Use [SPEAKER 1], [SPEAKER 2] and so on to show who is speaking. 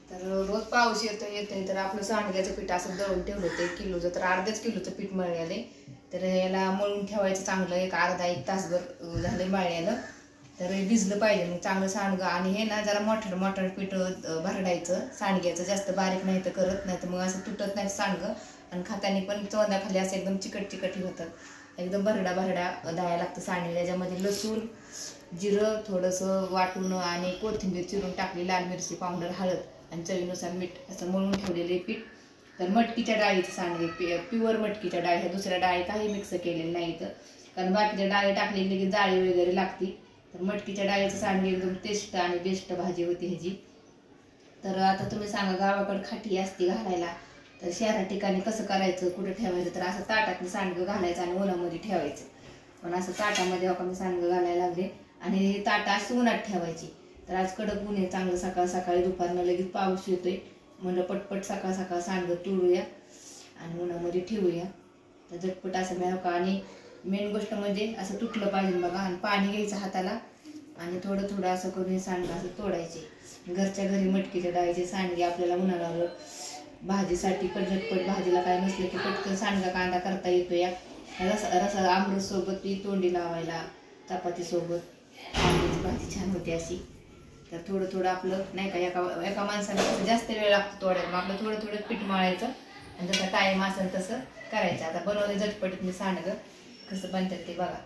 [SPEAKER 1] तर रोज पाऊस येतोय तर आपलं सांडग्याचं पीठ असं दळून ठेवलं होतं 1 किलोचं, तर अर्ध्याच किलोचं पीठ मळलेलं. तर याला मळून ठेवायचं चांगलं एक अर्धा 1 तासभर झालं मळल्यानं. तर हे भिजलं पाहिजे मग चांगलं सांडगं. आणि हे ना जरा मोठं पीठ भरडायचं सांडग्याचं, जास्त बारीक नाही तर करत नाही तर मग असं तुटत नाही सांडगं. आणि खातानी पण तोंडाखाली असं एकदम चिकट होतात. एकदम भरडा द्यायला लागतं सांडगे. त्याच्यामध्ये लसूण, जिरं थोडंसं वाटून आणि कोथिंबीर चिरून टाकली, लाल मिरची पावडर, हळद आणि चवीनुसार मीठ असं मळून ठेवलेले पीठ. तर मटकीच्या डाळीचे सांडगे, प्युअर मटकीच्या डाळी, ह्या दुसऱ्या डाळी काही मिक्स केलेल्या नाहीत कारण बाकीच्या डाळी टाकलेली की जाळी वगैरे लागती. तर मटकीच्या डाळीचं सांडगे एकदम टेस्ट आणि बेस्ट भाजी होती ह्याची. तर आता तुम्ही सांगा, गावाकडे खाटी असते घालायला, तर शहरा ठिकाणी कसं करायचं, कुठं ठेवायचं? तर असं ताटातलं सांडगं घालायचं आणि उन्हामध्ये ठेवायचं. पण असं ताटामध्ये मी सांडगं घालायला लागले आणि ताट असं उन्हात ठेवायची. तर आज कडक ऊन आहे चांगलं, सकाळी दुपारनं लगेच पाऊस येतोय, म्हणलं पटपट सकाळ सांडगं तोडूया आणि उन्हामध्ये ठेवूया. तर झटपट असं मिळावं का. आणि मेन गोष्ट म्हणजे असं तुटलं पाहिजे बघा. आणि पाणी घ्यायचं हाताला आणि थोडं असं करून हे सांडगं असं तोडायचे. घरच्या घरी मटकीच्या डाळीचे सांडगे आपल्याला उन्हाळ्यावर भाजीसाठी पण झटपट, भाजीला काय नसलं की पटकन सांडगा कांदा करता येतो. या रसा आमरस सोबत ती तोंडी लावायला, चपाती सोबत आंब्याची भाजी छान होती अशी. तर थोडं आपलं नाही का, एका माणसाला कसं जास्त वेळ लागतो तोडायला, मग आपलं थोडं पीठ मळायचं आणि जसं टाईम असेल तसं करायचं. आता बनवले झटपटीत मी सांडगं, कसं बनतात ते बघा.